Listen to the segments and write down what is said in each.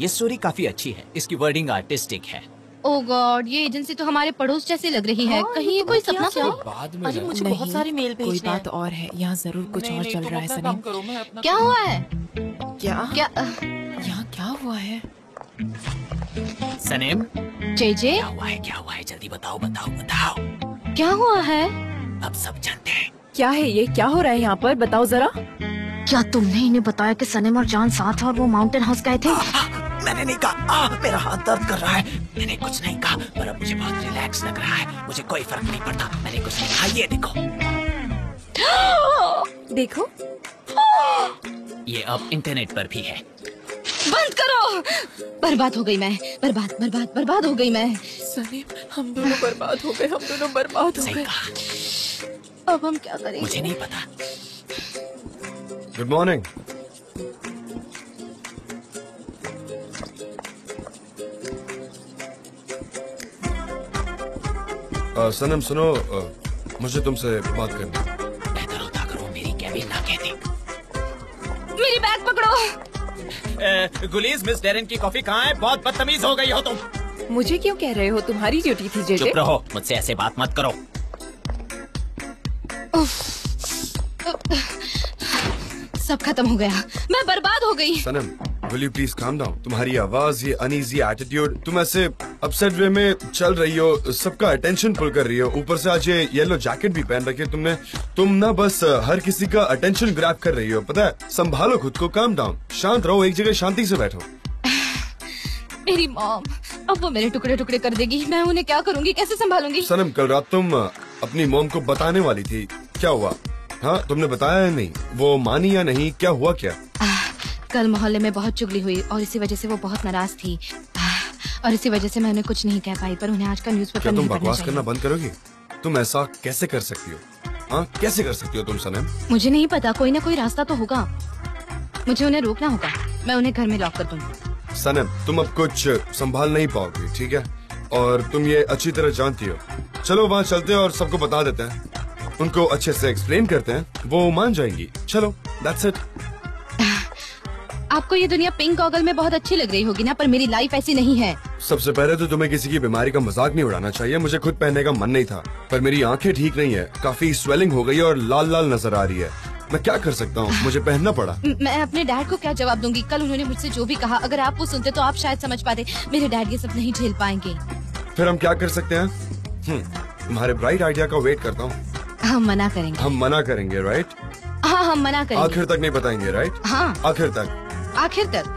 ये स्टोरी काफी अच्छी है, इसकी वर्डिंग आर्टिस्टिक है। ओह गॉड, ये एजेंसी तो हमारे पड़ोस जैसी लग रही है। कहीं ये कोई सपना तो बाद में अरे मुझे बहुत सारे मेल भेजने हैं। कोई बात और है, यहाँ जरूर कुछ और चल रहा है सनीम। क्या हुआ है? क्या यहाँ क्या हुआ है? सनीम, जेजे, क्या हुआ है? जल्दी बताओ बताओ बताओ। क्या हुआ है? अब सब जानते हैं। क्या है ये? क्या हो रहा है यहाँ पर? बताओ जरा। क्या तुमने इन्हें बताया कि सनीम और जान साथ और वो माउंटेन हाउस गए थे? मैंने नहीं कहा। मेरा हाथ दर्द कर रहा है। मैंने कुछ नहीं कहा, पर अब मुझे बहुत रिलैक्स लग रहा है। मुझे कोई फर्क नहीं पड़ता। मैंने कुछ नहीं कहा। ये देखो। ये अब इंटरनेट पर भी है। बंद करो। बर्बाद हो गई मैं। बर्बाद हो गई मैं। सनीम, हम दोनों बर्बाद हो गए। सही कहा। अब हम क्या करेंगे? मुझे नहीं पता। Good morning. सनम सुनो, मुझे तुमसे बात करनी है। बेहतर होता करो मेरी कैबिन ना कहती। मेरी बैग पकड़ो। गुलीज, मिस डेरेन की कॉफी कहाँ है? बहुत बदतमीज हो गई हो तुम। मुझे क्यों कह रहे हो? तुम्हारी ड्यूटी थी जेजे। चुप रहो, मुझसे ऐसे बात मत करो। सब खत्म हो गया। मैं बर्बाद हो गई। सनम, will you please calm down? तुम्हारी आवाज, ये अनईजी एटीट्यूड, तुम ऐसे अपसेट वे में चल रही हो, सबका अटेंशन पुल कर रही हो। ऊपर से आज ये येलो जैकेट भी पहन रखी है तुमने। तुम ना बस हर किसी का अटेंशन ग्रैब कर रही हो। पता है, संभालो खुद को, काम डाउन, शांत रहो, एक जगह शांति से बैठो। मेरी मॉम, अब वो मेरे टुकड़े टुकड़े कर देगी। मैं उन्हें क्या करूँगी? कैसे संभालूंगी? सनम, कल रात तुम अपनी मॉम को बताने वाली थी, क्या हुआ? हाँ, तुमने बताया या नहीं? वो मानी या नहीं? क्या हुआ? क्या कल मोहल्ले में बहुत चुगली हुई और इसी वजह से वो बहुत नाराज थी। और इसी वजह से मैं उन्हें कुछ नहीं कह पाई, पर उन्हें आज का न्यूज़पेपर नहीं पढ़ना चाहिए। तुम बकवास करना बंद करोगी? तुम ऐसा कैसे कर सकती हो? हाँ, कैसे कर सकती हो तुम सनम? मुझे नहीं पता, कोई ना कोई रास्ता तो होगा। मुझे उन्हें रोकना होगा। मैं उन्हें घर में लॉक कर दूंगी। सनम, तुम अब कुछ संभाल नहीं पाओगी, ठीक है? और तुम ये अच्छी तरह जानती हो। चलो वहाँ चलते हैं और सबको बता देते हैं। उनको अच्छे से एक्सप्लेन करते हैं, वो मान जाएंगी। चलो, दैट्स इट। आपको ये दुनिया पिंक गॉगल में बहुत अच्छी लग रही होगी ना, पर मेरी लाइफ ऐसी नहीं है। सबसे पहले तो तुम्हें किसी की बीमारी का मजाक नहीं उड़ाना चाहिए। मुझे खुद पहनने का मन नहीं था, पर मेरी आंखें ठीक नहीं है, काफी स्वेलिंग हो गई है और लाल लाल नजर आ रही है। मैं क्या कर सकता हूँ? मुझे पहनना पड़ा। मैं अपने डैड को क्या जवाब दूंगी? कल उन्होंने मुझसे जो भी कहा, अगर आप वो सुनते तो आप शायद समझ पाते। मेरे डैड ये सब नहीं झेल पाएंगे। फिर हम क्या कर सकते हैं? तुम्हारे ब्राइट आइडिया का वेट करता हूँ। हम मना करेंगे। हम मना करेंगे, राइट? हाँ, हम मना करेंगे। आखिर तक नहीं बताएंगे, राइट? हाँ, आखिर तक।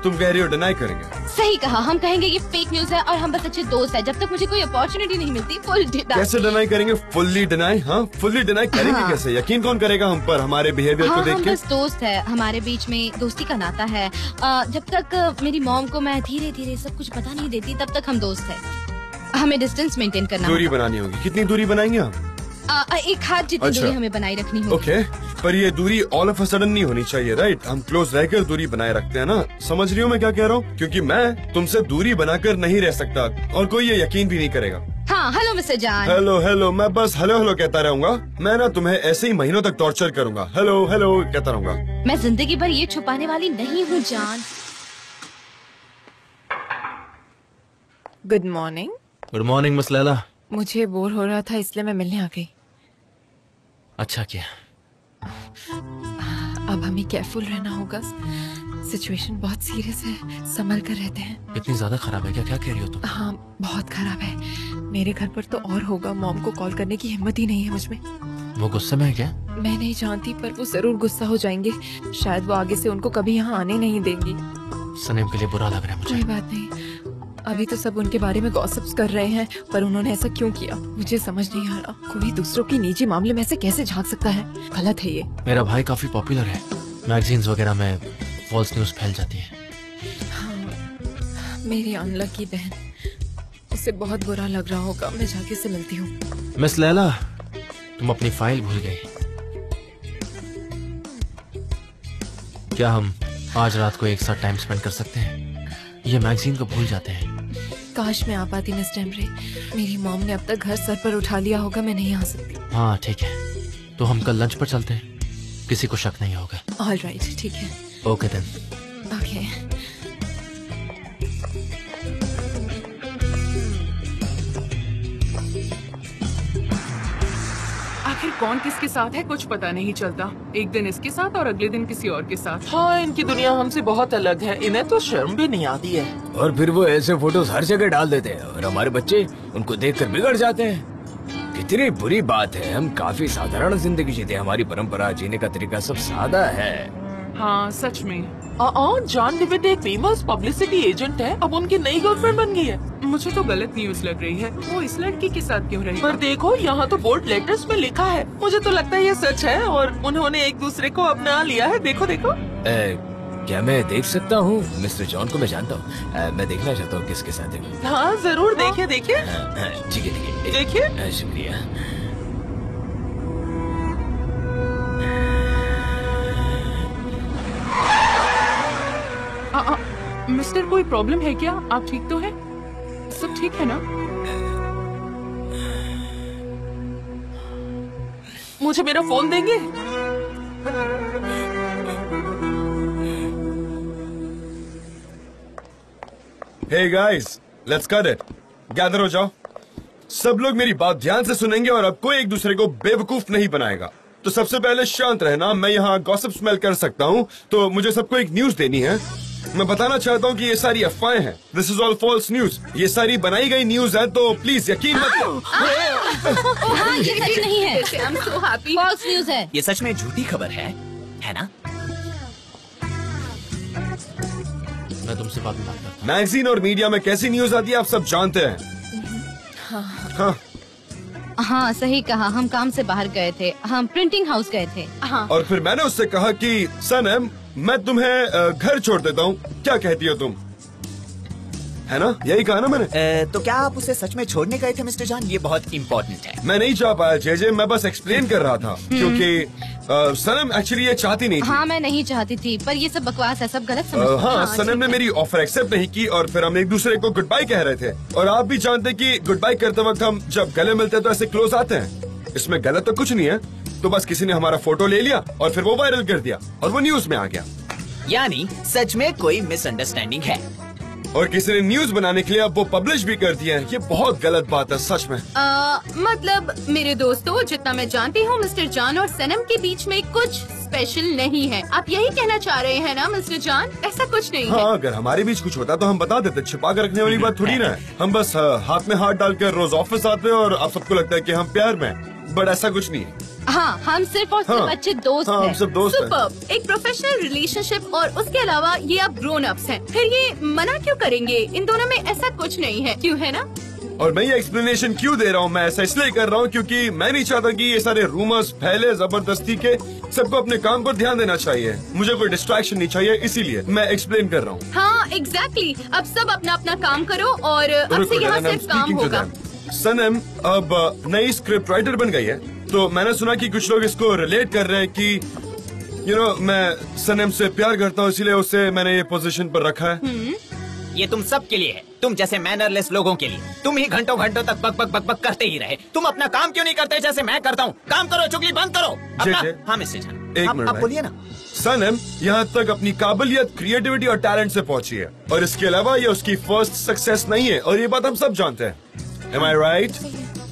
तुम कह रही हो डिनाई करेंगे? सही कहा। हम कहेंगे ये फेक न्यूज है और हम बस अच्छे दोस्त हैं। जब तक मुझे कोई अपॉर्चुनिटी नहीं मिलती, फुल डिनाई। कैसे डिनाई करेंगे? Fully deny? हाँ, फुल्ली डिनाई करेंगे। हाँ। कैसे? यकीन कौन करेगा हम पर, हमारे बिहेवियर को देख के? हम बस दोस्त है, हमारे बीच में दोस्ती का नाता है। जब तक मेरी मॉम को मैं धीरे धीरे सब कुछ बता नहीं देती, तब तक हम दोस्त है। हमें डिस्टेंस मेंटेन करना, दूरी बनानी होगी। कितनी दूरी बनाएंगे हम? एक हाथ जितनी दूरी हमें बनाए रखनी होगी। ओके, पर ये दूरी ऑल ऑफ अ सडन नहीं होनी चाहिए, राइट? हम क्लोज रहकर दूरी बनाए रखते हैं ना। समझ रही हो मैं क्या कह रहा हूँ? क्योंकि मैं तुमसे दूरी बनाकर नहीं रह सकता और कोई ये यकीन भी नहीं करेगा। हाँ, हेलो मिस्टर जान। हेलो, मैं बस हेलो हेलो कहता रहूंगा। मैं ना तुम्हें ऐसे ही महीनों तक टॉर्चर करूंगा। हेलो कहता रहूंगा। मैं जिंदगी भर ये छुपाने वाली नहीं हूँ जान। Good morning. Good morning miss Laila. मुझे बोर हो रहा था, इसलिए मैं मिलने आ गई। अच्छा किया। अब हमें केयरफुल रहना होगा। सिचुएशन बहुत सीरियस है, संभल कर रहते हैं। इतनी ज्यादा खराब है क्या? क्या कह रही हो तुम? हाँ, बहुत खराब है। मेरे घर पर तो और होगा। मॉम को कॉल करने की हिम्मत ही नहीं है मुझमें। वो गुस्से में है क्या? मैं नहीं जानती, पर वो जरूर गुस्सा हो जाएंगे। शायद वो आगे से उनको कभी यहाँ आने नहीं देंगी। सनीम के लिए बुरा लग रहा है मुझे। कोई बात नहीं, अभी तो सब उनके बारे में गॉसिप्स कर रहे हैं, पर उन्होंने ऐसा क्यों किया मुझे समझ नहीं आ रहा। कोई दूसरों की निजी मामले में ऐसे कैसे झांक सकता है? गलत है ये। मेरा भाई काफी पॉपुलर है, मैगजीन्स वगैरह में फॉल्स न्यूज फैल जाती है। हाँ, मेरी अनलकी बहन, उसे बहुत बुरा लग रहा होगा। मैं जाके से मिलती हूँ। मिस लैला, तुम अपनी फाइल भूल गई। क्या हम आज रात को एक साथ टाइम स्पेंड कर सकते हैं? ये मैगजीन को भूल जाते हैं। काश मैं आ पाती मिस टेम्परे। मेरी मॉम ने अब तक घर सर पर उठा लिया होगा। मैं नहीं आ सकती। हाँ ठीक है, तो हम कल लंच पर चलते हैं, किसी को शक नहीं होगा। ऑल राइट, ठीक है। Okay then. ओके। कौन किसके साथ है कुछ पता नहीं चलता। एक दिन इसके साथ और अगले दिन किसी और के साथ। हाँ, इनकी दुनिया हमसे बहुत अलग है। इन्हें तो शर्म भी नहीं आती है। और फिर वो ऐसे फोटोज हर जगह डाल देते हैं और हमारे बच्चे उनको देखकर बिगड़ जाते हैं। कितनी बुरी बात है। हम काफी साधारण जिंदगी जीते, हमारी परंपरा जीने का तरीका सब सादा है। हाँ सच में। जॉन डेविड एक फेमस पब्लिसिटी एजेंट है, अब उनकी नई गर्लफ्रेंड बन गई है। मुझे तो गलत न्यूज लग रही है। वो इस लड़की के साथ क्यों रही? पर देखो यहाँ तो बोल्ड लेटर्स में लिखा है। मुझे तो लगता है ये सच है और उन्होंने एक दूसरे को अपना लिया है। देखो देखो। क्या मैं देख सकता हूँ? मिस्टर जॉन को मैं जानता हूँ। मैं देखना चाहता हूँ किसके साथ है। हाँ जरूर, देखिए देखिए। ठीक है ठीक है, देखिए। शुक्रिया। मिस्टर कोई प्रॉब्लम है क्या? आप ठीक तो है? सब ठीक है ना? मुझे मेरा फोन देंगे? Hey guys, let's cut it. Gather हो जाओ। सब लोग मेरी बात ध्यान से सुनेंगे और अब कोई एक दूसरे को बेवकूफ नहीं बनाएगा। तो सबसे पहले शांत रहना। मैं यहाँ गॉसिप स्मेल कर सकता हूँ, तो मुझे सबको एक न्यूज देनी है। मैं बताना चाहता हूँ कि ये सारी अफवाहें हैं। This is all false news. ये सारी बनाई गई न्यूज है, तो प्लीज यकीन मत करो। हाँ, ये सच नहीं है। I'm so happy. False news है। ये सच में झूठी खबर है ना? मैं तुमसे बात नहीं करता। मैगजीन और मीडिया में कैसी न्यूज आती है आप सब जानते हैं। हाँ। हाँ सही कहा। हम काम से बाहर गए थे, हम प्रिंटिंग हाउस गए थे। हाँ। और फिर मैंने उससे कहा कि सनम मैं तुम्हें घर छोड़ देता हूँ, क्या कहती हो तुम? है ना, यही कहा ना मैंने? तो क्या आप उसे सच में छोड़ने गए थे मिस्टर जॉन? ये बहुत इम्पोर्टेंट है। मैं नहीं चाह पाया जेजे, मैं बस एक्सप्लेन कर रहा था क्योंकि सनम एक्चुअली ये चाहती नहीं थी। हाँ मैं नहीं चाहती थी, पर ये सब बकवास है, सब गलत समझ। हाँ, सनम ने मेरी ऑफर एक्सेप्ट नहीं की और फिर हम एक दूसरे को गुड बाय कह रहे थे। और आप भी जानते हैं कि गुड बाय करते वक्त हम जब गले मिलते हैं तो ऐसे क्लोज आते हैं। इसमें गलत तो कुछ नहीं है। तो बस किसी ने हमारा फोटो ले लिया और फिर वो वायरल कर दिया और वो न्यूज में आ गया। यानी सच में कोई मिसअंडरस्टैंडिंग है और किसी ने न्यूज बनाने के लिए अब वो पब्लिश भी कर दिया है। ये बहुत गलत बात है सच में। मतलब मेरे दोस्तों, जितना मैं जानती हूँ मिस्टर जॉन और सनम के बीच में कुछ स्पेशल नहीं है। आप यही कहना चाह रहे हैं ना मिस्टर जॉन? ऐसा कुछ नहीं है। हाँ, अगर हमारे बीच कुछ होता तो हम बता देते। छिपा कर रखने वाली बात थोड़ी ना है। हम बस हाथ में हाथ डालकर रोज ऑफिस आते हैं और आप सबको लगता है कि हम प्यार में हैं, बट ऐसा कुछ नहीं है। हाँ, हम सिर्फ और सिर्फ अच्छे दोस्त हाँ, हैं। हम सब दोस्त हैं। सुपर्ब। एक प्रोफेशनल रिलेशनशिप और उसके अलावा ये आप ग्रोन अप्स हैं। फिर ये मना क्यों करेंगे? इन दोनों में ऐसा कुछ नहीं है, क्यों है ना? और मैं ये एक्सप्लेनेशन क्यों दे रहा हूँ? मैं ऐसा इसलिए कर रहा हूँ क्योंकि मैं नहीं चाहता कि ये सारे रूमर्स फैले जबरदस्ती के। सबको अपने काम पर ध्यान देना चाहिए। मुझे कोई डिस्ट्रैक्शन नहीं चाहिए, इसीलिए मैं एक्सप्लेन कर रहा हूँ। हाँ एग्जैक्टली। अब सब अपना अपना काम करो और अब से यहाँ सिर्फ काम होगा। सनम अब नई स्क्रिप्ट राइटर बन गई है, तो मैंने सुना कि कुछ लोग इसको रिलेट कर रहे हैं कि मैं सनम से प्यार करता हूँ, इसीलिए उसे मैंने ये पोजीशन पर रखा है। ये तुम सब के लिए है, तुम जैसे मैनरलेस लोगों के लिए। तुम ही घंटों घंटों तक बक बक बक बक करते ही रहे। तुम अपना काम क्यों नहीं करते जैसे मैं करता हूँ? काम करो, चुगली बंद करो अपना। हाँ मिस्टर जॉन, एक मिनट आप बोलिए ना। सनम यहाँ तक अपनी काबिलियत, क्रिएटिविटी और टैलेंट से पहुंची है और इसके अलावा ये उसकी फर्स्ट सक्सेस नहीं है और ये बात हम सब जानते हैं। Am I right?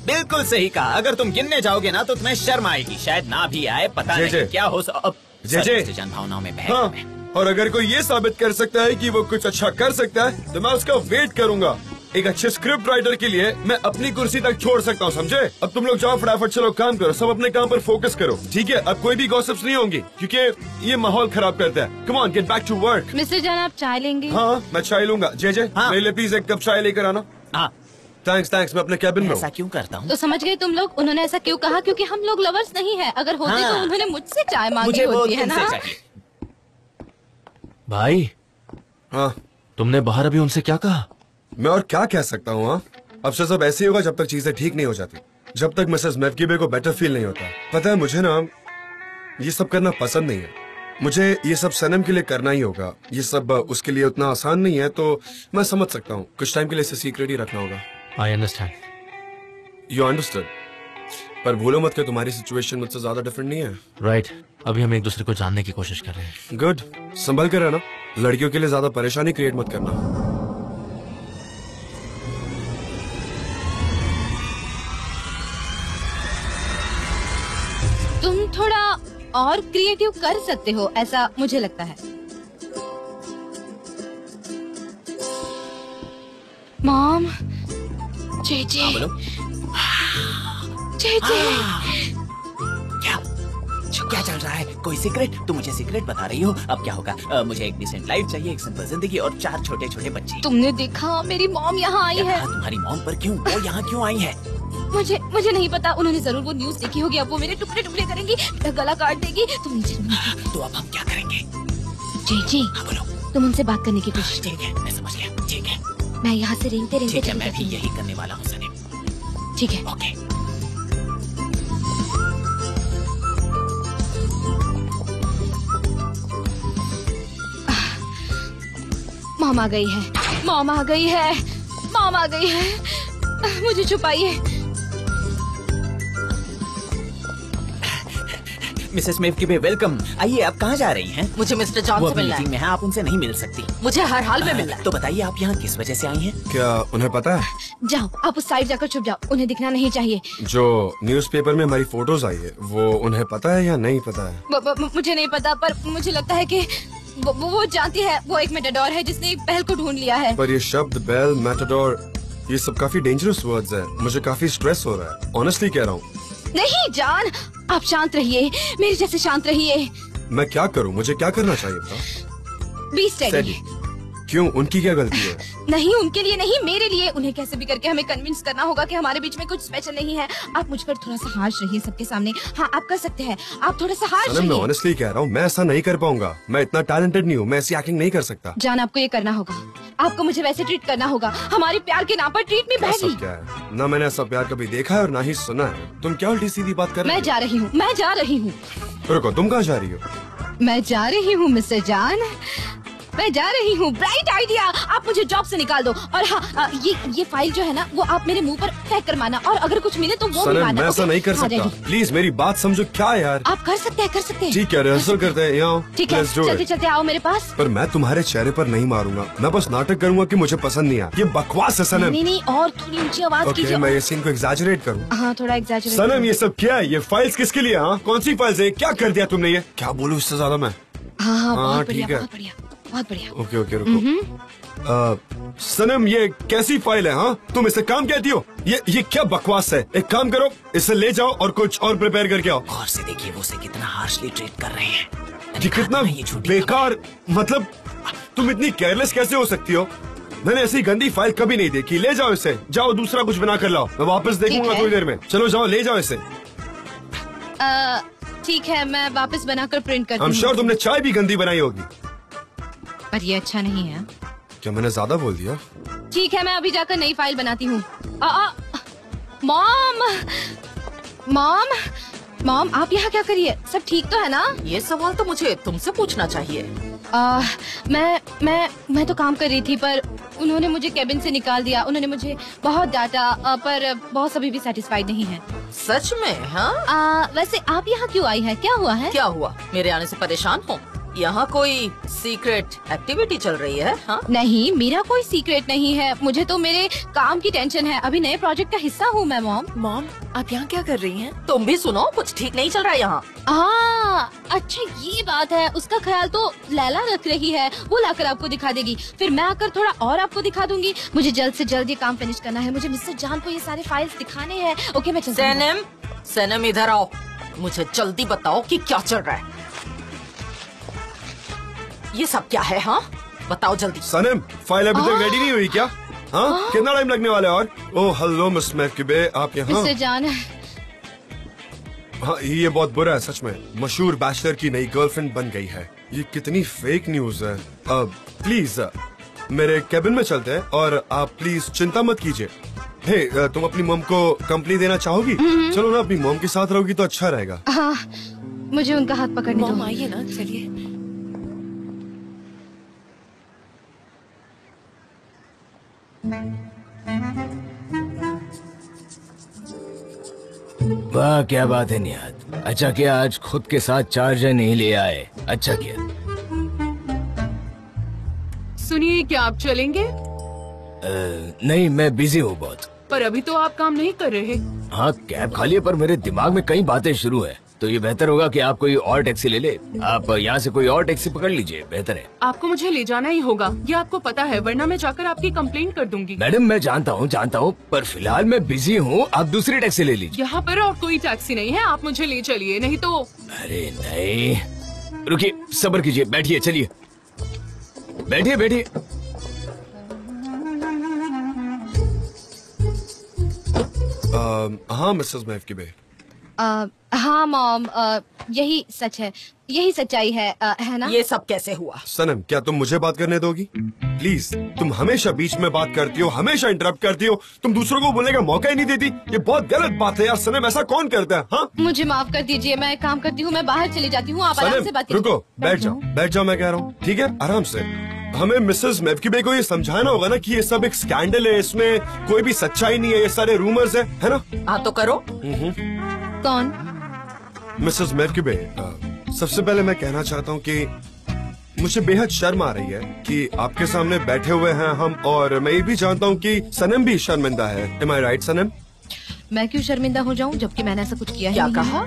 बिल्कुल सही कहा। अगर तुम गिनने जाओगे ना तो तुम्हें शर्म आएगी, शायद ना भी आए, पता नहीं क्या हो। अब मिस्टर जॉन भावनाओं में बह गया मैं। और अगर कोई ये साबित कर सकता है कि वो कुछ अच्छा कर सकता है तो मैं उसका वेट करूंगा। एक अच्छे स्क्रिप्ट राइटर के लिए मैं अपनी कुर्सी तक छोड़ सकता हूँ, समझे? अब तुम लोग जाओ, फटाफट चलो काम करो, सब अपने काम पर फोकस करो, ठीक है? अब कोई भी गॉसिप्स नहीं होंगी क्योंकि ये माहौल खराब करता है। Come on, get back to work. Mister John आप चाय लेंगे? हाँ मैं चाय लूंगा। जे हाँ। मेरे लिए प्लीज एक कप चाय लेकर आना। हाँ थैंक्स मैं अपने कैबिन में ऐसा हूँ। क्यों करता हूँ? तो समझ गए तुम लोग, उन्होंने ऐसा क्यों कहा? क्योंकि हम लोग लवर्स नहीं है। अगर होते हाँ। तो उन्होंने मुझसे चाय मांगी मुझे वो होती है तुमसे ना? चाहिए। भाई हाँ तुमने बाहर अभी उनसे क्या कहा? मैं और क्या कह सकता हूँ? हाँ अब से सब ऐसे ही होगा जब तक चीजें ठीक नहीं हो जाती, जब तक मिसेस मैकगीबे को बेटर फील नहीं होता। पता है मुझे ना ये सब करना पसंद नहीं है। मुझे ये सब सनम के लिए करना ही होगा। ये सब उसके लिए उतना आसान नहीं है, तो मैं समझ सकता हूँ कुछ टाइम के लिए इसे सीक्रेट ही रखना होगा। I understand. You understand. पर भूलो मत कि तुम्हारी सिचुएशन मुझसे ज्यादा डिफरेंट नहीं है। राइट। अभी हम एक दूसरे को जानने की कोशिश कर रहे हैं। गुड, संभल कर रहना। लड़कियों के लिए ज्यादा परेशानी क्रिएट मत करना। थोड़ा और क्रिएटिव कर सकते हो, ऐसा मुझे लगता है। मॉम, जेजे, जेजे, क्या चल रहा है? कोई सीक्रेट? तुम मुझे सीक्रेट बता रही हो? अब क्या होगा? मुझे एक डिसेंट लाइफ चाहिए, एक सिंपल जिंदगी और 4 छोटे छोटे बच्चे। तुमने देखा मेरी मॉम यहाँ आई है। तुम्हारी मॉम पर क्यों? वो यहाँ क्यों आई है? मुझे नहीं पता। उन्होंने जरूर वो न्यूज देखी होगी। अब वो मेरे टुकड़े टुकड़े करेंगी, मेरा गला काट देगी। तुम नीचे तो अब हम क्या करेंगे? जी, बोलो। तुम उनसे बात करने की कोशिश। ठीक है, मैं समझ गया। ठीक है, मैं यहाँ से रेंगते ठीक है, मैं भी यही करने वाला हूँ सनम। ठीक है, ओके। मॉम आ गई है, मॉम आ गई है, मॉम आ गई है। मुझे छुपाइए। Mrs मेवकीबे, welcome. आइए, आप कहाँ जा रही हैं? मुझे मिस्टर जॉन से मिलना मीटिंग है। में है, आप उनसे नहीं मिल सकती। मुझे हर हाल में मिलना है। तो बताइए, आप यहाँ किस वजह से आई हैं? क्या उन्हें पता है? जाओ, आप उस साइड जाकर छुप जाओ, उन्हें दिखना नहीं चाहिए। जो न्यूज़पेपर में हमारी फोटोज आई है वो उन्हें पता है या नहीं पता है? मुझे नहीं पता, पर मुझे लगता है कि वो जानती है। वो एक मेटाडोर है जिसने एक पहल को ढूंढ लिया है। पर ये शब्द बेल, मेटाडोर, ये सब काफी डेंजरस वर्ड्स है। मुझे काफी स्ट्रेस हो रहा है, ऑनेस्टली कह रहा हूँ। नहीं जान, आप शांत रहिए, मेरे जैसे शांत रहिए। मैं क्या करूँ? मुझे क्या करना चाहिए बताओ? Be steady. क्यों? उनकी क्या गलती है? नहीं, उनके लिए नहीं, मेरे लिए। उन्हें कैसे भी करके हमें कन्विंस करना होगा कि हमारे बीच में कुछ स्पेशल नहीं है। आप मुझ पर थोड़ा सा हार्श रहिए सबके सामने। हाँ, आप कर सकते हैं, आप थोड़ा सा हार्श मैं रहिए। ऑनेस्टली कह रहा हूँ, मैं ऐसा नहीं कर पाऊंगा। मैं इतना टैलेंटेड नहीं हूँ, मैं ऐसी एक्टिंग नहीं कर सकता। जान, आपको ये करना होगा। आपको मुझे वैसे ट्रीट करना होगा। हमारे प्यार के नाम पर ट्रीट मी ऐसा बैडली। क्या है? ना मैंने ऐसा प्यार कभी देखा है और ना ही सुना है। तुम क्या उल्टी सीधी बात कर रही मैं हो? जा रही हूँ, मैं जा रही हूँ, रुको, तुम कहाँ जा रही हो? मैं जा रही हूँ मिस्टर जान, मैं जा रही हूँ। ब्राइट आइडिया, आप मुझे जॉब से निकाल दो। और हाँ, ये फाइल जो है ना, वो आप मेरे मुंह पर फेंक कर मारना, और अगर कुछ मिले तो वो भी सनम, मारना। मैं ऐसा नहीं कर हाँ, सकता। ready। प्लीज मेरी बात समझो। क्या यार? आप कर सकते हैं, कर सकते हैं। ठीक है, रिहर्सल करते हैं। यहाँ ठीक है, Let's do चलते it। चलते आओ मेरे पास। पर मैं तुम्हारे चेहरे पर नहीं मारूंगा। मैं बस नाटक करूंगा कि मुझे पसंद नहीं आया। ये बकवास है सनम। नहीं नहीं, और थोड़ी ऊंची आवाज ओके, कीजिए। मैं ये सीन को एग्जैजरेट करूँ। हाँ, थोड़ा एग्जैजरेट। सनम, ये सब क्या है? ये फाइल्स किसके लिए? हाँ, कौन सी फाइल्स है? क्या कर दिया तुमने? ये क्या बोलूँ इससे ज्यादा मैं? हाँ हाँ, हाँ, बहुत बढ़िया, ठीक है। बहुत बढ़िया, बहुत बढ़िया। ओके ओके, रुको। सनम, ये कैसी फाइल है? हाँ, तुम इसे काम कहती हो? ये क्या बकवास है? एक काम करो, इसे ले जाओ और कुछ और प्रिपेयर करके आओ। गौर से देखिए, वो उसे कितना हार्शली ट्रीट कर रहे हैं। ये कितना बेकार, मतलब तुम इतनी केयरलेस कैसे हो सकती हो? मैंने ऐसी गंदी फाइल कभी नहीं देखी। ले जाओ इसे, जाओ दूसरा कुछ बना कर लाओ। मैं वापस देखूंगा थोड़ी देर में। चलो जाओ, ले जाओ इसे। ठीक है, मैं वापस बनाकर प्रिंट करती I'm हूँ। sure तुमने चाय भी गंदी बनाई होगी। पर ये अच्छा नहीं है। क्या मैंने ज्यादा बोल दिया? ठीक है, मैं अभी जाकर नई फाइल बनाती हूँ। मॉम, मॉम, मॉम, आप यहाँ क्या करिए? सब ठीक तो है ना? ये सवाल तो मुझे तुमसे पूछना चाहिए। मैं तो काम कर रही थी, पर उन्होंने मुझे केबिन से निकाल दिया। उन्होंने मुझे बहुत डांटा, पर बॉस अभी भी सेटिस्फाइड नहीं है। सच में? हाँ, वैसे आप यहाँ क्यों आई है? क्या हुआ है? क्या हुआ? मेरे आने से परेशान हो? यहाँ कोई सीक्रेट एक्टिविटी चल रही है? हाँ? नहीं, मेरा कोई सीक्रेट नहीं है। मुझे तो मेरे काम की टेंशन है। अभी नए प्रोजेक्ट का हिस्सा हूँ मैं। मॉम, मॉम, आप यहाँ क्या कर रही हैं? तुम भी सुनो, कुछ ठीक नहीं चल रहा है यहाँ। अच्छा ये बात है। उसका ख्याल तो लैला रख रही है, वो लाकर आपको दिखा देगी। फिर मैं आकर थोड़ा और आपको दिखा दूंगी। मुझे जल्द से जल्द ये काम फिनिश करना है। मुझे मिस्टर जान को ये सारे फाइल्स दिखाने हैं। ओके, मैं चलती हूँ। सनम, सनम इधर आओ। मुझे जल्दी बताओ कि क्या चल रहा है। ये सब क्या है? हाँ, बताओ जल्दी। सनम, फाइल अभी तक रेडी नहीं हुई क्या? हाँ, कितना टाइम लगने वाला है? और ओह हेलो मिस मेवकीबे, आप यहाँ? मिस्टर जान, हाँ, ये बहुत बुरा है सच में। मशहूर बैचलर की नई गर्लफ्रेंड बन गई है। ये कितनी फेक न्यूज है। प्लीज मेरे कैबिन में चलते हैं और आप प्लीज चिंता मत कीजिए। हे, तुम अपनी मॉम को कंपनी देना चाहोगी? चलो ना, अपनी मॉम के साथ रहोगी तो अच्छा रहेगा। हाँ, मुझे उनका हाथ पकड़ने मॉम दो। आइए ना, चलिए। वाह, क्या बात है निहाद। अच्छा किया आज खुद के साथ चार्जर नहीं ले आए। अच्छा किया। सुनिए, क्या आप चलेंगे? नहीं, मैं बिजी हूँ बहुत। पर अभी तो आप काम नहीं कर रहे। हाँ, कैब खाली है, पर मेरे दिमाग में कई बातें शुरू है। तो ये बेहतर होगा कि आप कोई और टैक्सी ले ले। आप यहाँ से कोई और टैक्सी पकड़ लीजिए, बेहतर है। आपको मुझे ले जाना ही होगा, ये आपको पता है, वरना मैं जाकर आपकी कंप्लेंट कर दूंगी। मैडम मैं जानता हूँ, पर फिलहाल मैं बिजी हूँ, आप दूसरी टैक्सी ले लीजिए। यहाँ पर और कोई टैक्सी नहीं है, आप मुझे ले चलिए, नहीं तो। अरे नहीं, रुकिए, सब्र कीजिए, बैठिए, चलिए बैठिए बैठिए। हाँ मिसेस महफकिबे। हाँ मॉम, यही सच है, यही सच्चाई है ना? ये सब कैसे हुआ? सनम, क्या तुम मुझे बात करने दोगी? प्लीज, तुम हमेशा बीच में बात करती हो, हमेशा इंटरप्ट करती हो, तुम दूसरों को बोलने का मौका ही नहीं देती। ये बहुत गलत बात है यार सनम, ऐसा कौन करता है? हाँ, मुझे माफ कर दीजिए, मैं एक काम करती हूँ, मैं बाहर चली जाती हूँ, आप आराम से बात कीजिए। रुको, बैठ जाओ, मैं कह रहा हूँ, ठीक है, आराम से। हमें मिसेस महफकिबे को ये समझाना होगा ना कि ये सब एक स्कैंडल है, इसमें कोई भी सच्चाई नहीं है, ये सारे रूमर्स है ना? हाँ तो करो। कौन? मिसेस महफकिबे, सबसे पहले मैं कहना चाहता हूँ कि मुझे बेहद शर्म आ रही है कि आपके सामने बैठे हुए हैं हम, और मैं ये भी जानता हूँ कि सनम भी शर्मिंदा है। Am I right, सनम? मैं क्यों शर्मिंदा हो जाऊँ जबकि मैंने ऐसा कुछ किया है? क्या कहा?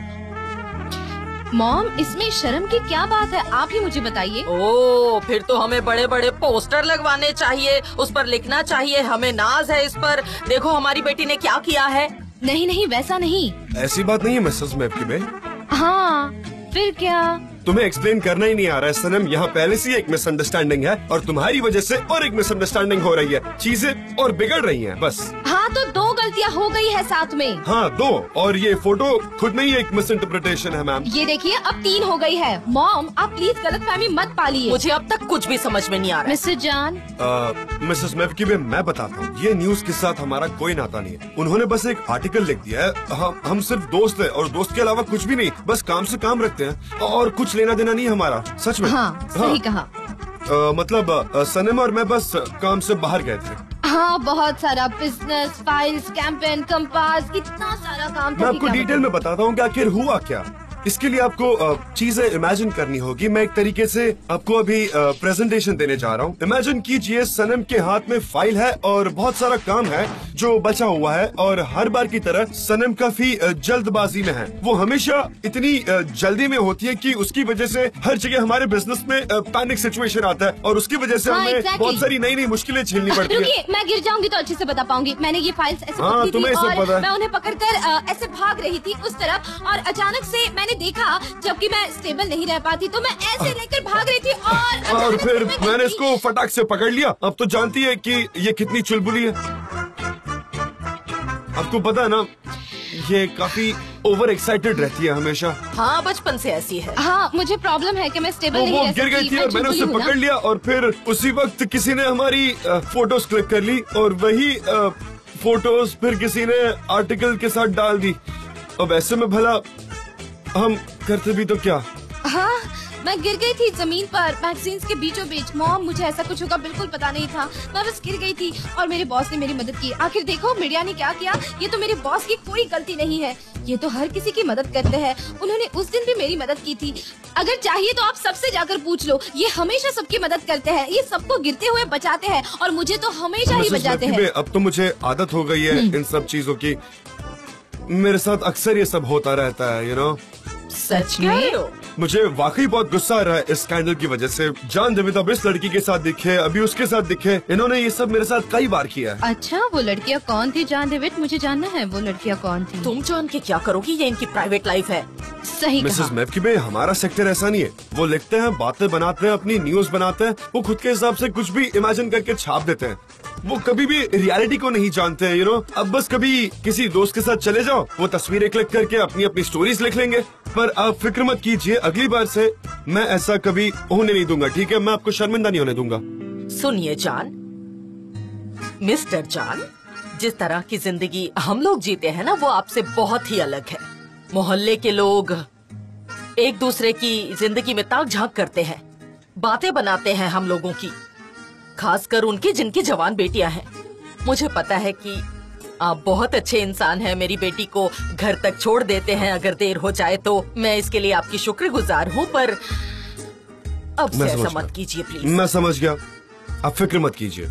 मॉम, इसमें शर्म की क्या बात है, आप ही मुझे बताइए। ओ, फिर तो हमें बड़े बड़े पोस्टर लगवाने चाहिए, उस पर लिखना चाहिए हमें नाज है इस पर, देखो हमारी बेटी ने क्या किया है। नहीं, वैसा नहीं। ऐसी बात नहीं है मिसेस महफकिबे। हाँ, फिर क्या? तुम्हें एक्सप्लेन करना ही नहीं आ रहा है सनम, यहाँ पहले से एक मिसअंडरस्टैंडिंग है और तुम्हारी वजह से और एक मिसअंडरस्टैंडिंग हो रही है, चीजें और बिगड़ रही हैं बस। हाँ तो 2 गलतियाँ हो गई है साथ में। हाँ 2, और ये फोटो खुद में ही एक मिसइंटरप्रिटेशन है मैम। ये देखिए अब 3 हो गई है। मॉम, आप प्लीज गलतफहमी मत पालिए। मुझे अब तक कुछ भी समझ में नहीं आ रहा है। मिसेस जान, मिसेस महफकिबे, मैं बताता हूँ, ये न्यूज के साथ हमारा कोई नाता नहीं है। उन्होंने बस एक आर्टिकल लिख दिया है, हम सिर्फ दोस्त है और दोस्त के अलावा कुछ भी नहीं, बस काम से काम रखते हैं और कुछ लेना देना नहीं हमारा। सच में? हाँ, सही कहा। मतलब सनम और मैं बस काम से बाहर गए थे। हाँ, बहुत सारा बिजनेस, फाइल्स, कैंपेन, कंपास, इतना सारा काम। मैं आपको डिटेल में बताता हूँ कि आखिर हुआ क्या। इसके लिए आपको चीजें इमेजिन करनी होगी। मैं एक तरीके से आपको अभी प्रेजेंटेशन देने जा रहा हूँ। इमेजिन कीजिए सनम के हाथ में फाइल है और बहुत सारा काम है जो बचा हुआ है, और हर बार की तरह सनम काफी जल्दबाजी में है। वो हमेशा इतनी जल्दी में होती है कि उसकी वजह से हर जगह हमारे बिजनेस में पैनिक सिचुएशन आता है, और उसकी वजह से हमें बहुत सारी नई मुश्किलें झेलनी पड़ती है। मैं गिर जाऊंगी तो अच्छे से बता पाऊंगी। मैंने ये फाइल्स ऐसे पकड़ी थी और मैं उन्हें पकड़कर ऐसे भाग रही थी उस तरफ, और अचानक से मैंने देखा, जबकि मैं स्टेबल नहीं रह पाती तो मैं ऐसे लेकर भाग रही थी, और फिर मैंने इसको फटाक से पकड़ लिया। अब तो जानती है कि ये कितनी चुलबुली है। आपको पता है ना, ये काफी ओवर एक्साइटेड रहती है हमेशा। हाँ, बचपन से ऐसी है। हाँ, मुझे प्रॉब्लम है कि मैं स्टेबल नहीं रह सकती। वो गिर गई थी और मैंने उसे पकड़ लिया, और फिर उसी वक्त किसी ने हमारी फोटोज क्लिक कर ली, और वही फोटोज फिर किसी ने आर्टिकल के साथ डाल दी। अब ऐसे में भला हम करते भी तो क्या। हाँ, मैं गिर गई थी जमीन पर, मैगजीन्स के बीचों बीच। मॉम, मुझे ऐसा कुछ होगा बिल्कुल पता नहीं था, मैं बस गिर गई थी और मेरे बॉस ने मेरी मदद की। आखिर देखो मीडिया ने क्या किया, ये तो मेरे बॉस की कोई गलती नहीं है, ये तो हर किसी की मदद करते हैं। उन्होंने उस दिन भी मेरी मदद की थी। अगर चाहिए तो आप सबसे जाकर पूछ लो, ये हमेशा सबकी मदद करते हैं, ये सबको गिरते हुए बचाते हैं, और मुझे तो हमेशा ही बचाते हैं। अब तो मुझे आदत हो गई है इन सब चीजों की, मेरे साथ अक्सर ये सब होता रहता है, यू नो। सच में? मुझे वाकई बहुत गुस्सा आ रहा है इस स्कैंडल की वजह से। जान देविद अब इस लड़की के साथ दिखे, अभी उसके साथ दिखे, इन्होंने ये सब मेरे साथ कई बार किया है। अच्छा, वो लड़कियाँ कौन थी जान देविड? मुझे जानना है वो लड़कियाँ कौन थी। तुम जान के क्या करोगी, ये इनकी प्राइवेट लाइफ है। सही कहा। मिसेस महफकिबे, हमारा सेक्टर ऐसा नहीं है। वो लिखते हैं, बातें बनाते हैं, अपनी न्यूज बनाते हैं, वो खुद के हिसाब से कुछ भी इमेजिन करके छाप देते हैं। वो कभी भी रियलिटी को नहीं जानते हैं, यू नो। अब बस कभी किसी दोस्त के साथ चले जाओ, वो तस्वीरें क्लिक करके अपनी अपनी स्टोरीज लिख लेंगे। पर आप फिक्र मत कीजिए, अगली बार से मैं ऐसा कभी होने नहीं दूंगा, ठीक है? मैं आपको शर्मिंदा नहीं होने दूंगा। सुनिए जान, मिस्टर जान, जिस तरह की जिंदगी हम लोग जीते हैं ना, वो आपसे बहुत ही अलग है। मोहल्ले के लोग एक दूसरे की जिंदगी में ताक झांक करते हैं, बातें बनाते हैं हम लोगों की, खासकर उनकी जिनकी जवान बेटियां हैं। मुझे पता है कि आप बहुत अच्छे इंसान हैं, मेरी बेटी को घर तक छोड़ देते हैं अगर देर हो जाए तो। मैं इसके लिए आपकी शुक्रगुजार हूँ, पर अब से ऐसा मत कीजिए प्लीज। मैं समझ गया, आप फिक्र मत कीजिए।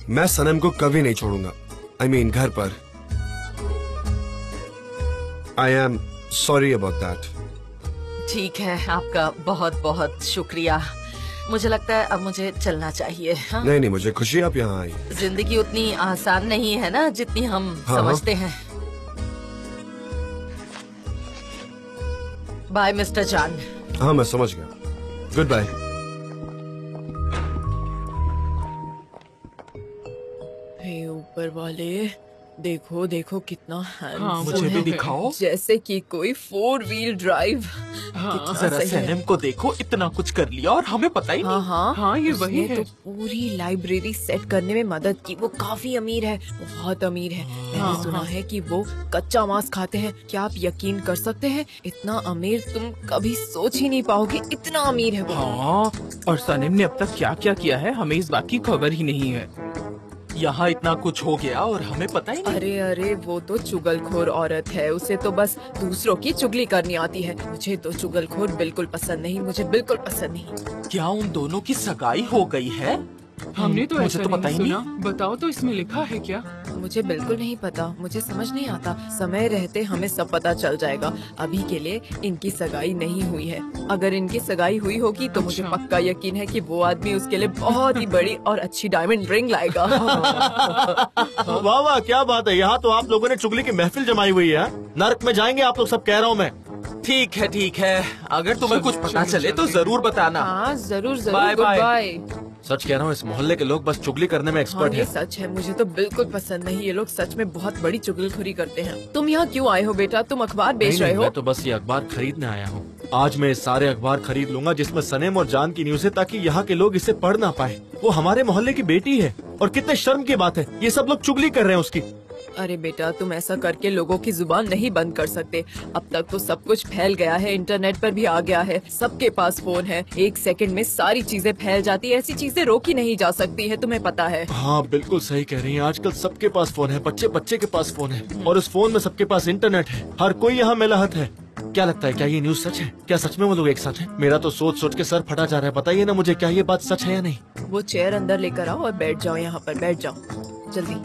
मैं सनम को कभी नहीं छोड़ूंगा। I mean, घर पर। I am sorry about that. ठीक है, आपका बहुत बहुत शुक्रिया। मुझे लगता है अब मुझे चलना चाहिए। हाँ? नहीं, मुझे खुशी आप यहाँ आई। जिंदगी उतनी आसान नहीं है ना जितनी हम समझते हैं। बाय मिस्टर जान। हाँ, मैं समझ गया। Good bye. हे ऊपर वाले, देखो देखो कितना हाँ, मुझे भी दिखाओ। जैसे कि कोई 4 व्हील ड्राइव। हाँ, जरा सैनम को देखो, इतना कुछ कर लिया और हमें पता ही नहीं। हाँ, ये वही उसने है। तो पूरी लाइब्रेरी सेट करने में मदद की। वो काफी अमीर है, बहुत अमीर है। मैंने सुना है कि वो कच्चा मांस खाते हैं। क्या आप यकीन कर सकते हैं? इतना अमीर तुम कभी सोच ही नहीं पाओगे, इतना अमीर है वो। हाँ, और सनम ने अब तक क्या क्या किया है हमें इस बात की खबर ही नहीं है। यहाँ इतना कुछ हो गया और हमें पता ही नहीं। अरे अरे, वो तो चुगलखोर औरत है, उसे तो बस दूसरों की चुगली करनी आती है। मुझे तो चुगलखोर बिल्कुल पसंद नहीं, मुझे बिल्कुल पसंद नहीं। क्या उन दोनों की सगाई हो गई है? हमने तो मुझे ऐसा तो पता ही नहीं सुना। बताओ तो इसमें लिखा है क्या? मुझे बिल्कुल नहीं पता, मुझे समझ नहीं आता। समय रहते हमें सब पता चल जाएगा। अभी के लिए इनकी सगाई नहीं हुई है। अगर इनकी सगाई हुई होगी तो मुझे अच्छा। पक्का यकीन है कि वो आदमी उसके लिए बहुत ही बड़ी और अच्छी डायमंड रिंग लाएगा। वाह वाह, क्या बात है। यहाँ तो आप लोगों ने चुगली की महफिल जमाई हुई है। नर्क में जाएंगे आप लोग सब, कह रहा हूँ मैं। ठीक है ठीक है, अगर तुम्हें कुछ पता चले तो जरूर बताना। हाँ जरूर जरूर। Bye goodbye. बाय। सच कह रहा हूँ, इस मोहल्ले के लोग बस चुगली करने में हाँ एक्सपर्ट ये हैं। सच है, मुझे तो बिल्कुल पसंद नहीं। ये लोग सच में बहुत बड़ी चुगलखोरी करते हैं। तुम यहाँ क्यों आए हो बेटा? तुम अखबार बेच रहे हो? मैं तो बस ये अखबार खरीदने आया हूँ। आज मैं सारे अखबार खरीद लूंगा जिसमें सनेम और जान की न्यूज है, ताकि यहाँ के लोग इसे पढ़ ना पाए। वो हमारे मोहल्ले की बेटी है और कितने शर्म की बात है, ये सब लोग चुगली कर रहे हैं उसकी। अरे बेटा, तुम ऐसा करके लोगों की जुबान नहीं बंद कर सकते। अब तक तो सब कुछ फैल गया है, इंटरनेट पर भी आ गया है, सबके पास फोन है। 1 सेकंड में सारी चीजें फैल जाती है। ऐसी चीजें रोकी नहीं जा सकती है, तुम्हें पता है। हाँ बिल्कुल सही कह रही हैं। आजकल सबके पास फोन है, बच्चे बच्चे के पास फोन है, और उस फोन में सबके पास इंटरनेट है। हर कोई यहाँ मिलाहत है। क्या लगता है, क्या ये न्यूज सच है? क्या सच में वो लोग एक साथ हैं? मेरा तो सोच सोच के सर फटा जा रहा है। बताइए ना मुझे, क्या ये बात सच है या नहीं? वो चेयर अंदर लेकर आओ और बैठ जाओ, यहाँ पर बैठ जाओ, जल्दी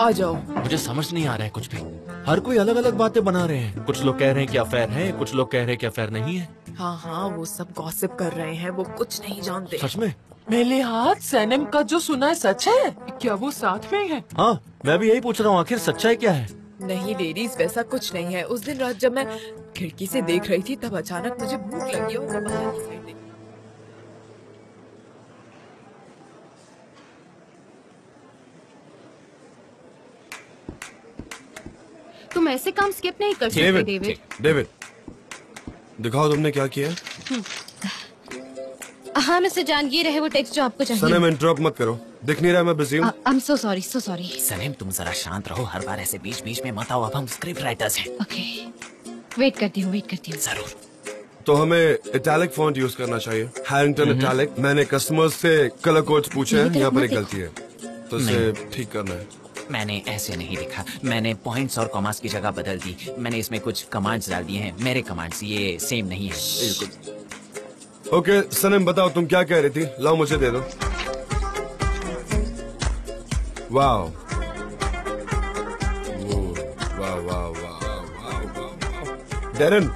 आ जाओ। मुझे समझ नहीं आ रहा है कुछ भी। हर कोई अलग अलग बातें बना रहे हैं। कुछ लोग कह रहे हैं कि अफेयर है, कुछ लोग कह रहे हैं कि अफेयर नहीं है। हाँ हाँ, वो सब गॉसिप कर रहे हैं, वो कुछ नहीं जानते। सच में? मेरे हाथ सैनम का जो सुना है सच है? क्या वो साथ में है? हाँ, मैं भी यही पूछ रहा हूँ, आखिर सच्चाई क्या है? नहीं लेडीज, वैसा कुछ नहीं है। उस दिन रात जब मैं खिड़की से देख रही थी तब अचानक मुझे भूख लगी और मैं बाहर की साइड देखी। तुम ऐसे काम स्किप नहीं कर सकते डेविड। डेविड, दिखाओ तुमने क्या किया। हाँ मिस्टर जान, ये रहे वो टेक्स्ट जो आपको चाहिए। सनम इंटरप्ट मत करो, दिख नहीं रहा मैं बिजी हूँ। I am so sorry, so sorry. सनेम तुम जरा शांत रहो, हर बार ऐसे बीच बीच में मत आओ। अब हम स्क्रिप्ट राइटर्स हैं। ओके, वेट करती हूँ। जरूर। तो हमें इटैलिक फॉन्ट यूज करना चाहिए, हैरिंगटन इटैलिक। मैंने कस्टमर्स से कलर कोड्स पूछे हैं, यहाँ पर एक गलती है, तो इसे ठीक करना है। मैंने ऐसे नहीं लिखा, मैंने पॉइंट्स और कॉमास की जगह बदल दी। मैंने इसमें कुछ कमांड्स डाल दिए हैं। मेरे कमांड्स ये सेम नहीं है बिल्कुल। ओके सनम, बताओ तुम क्या कह रही थी। लाओ मुझे दे दो। वाओ, वाह वाह वाह। डेरन,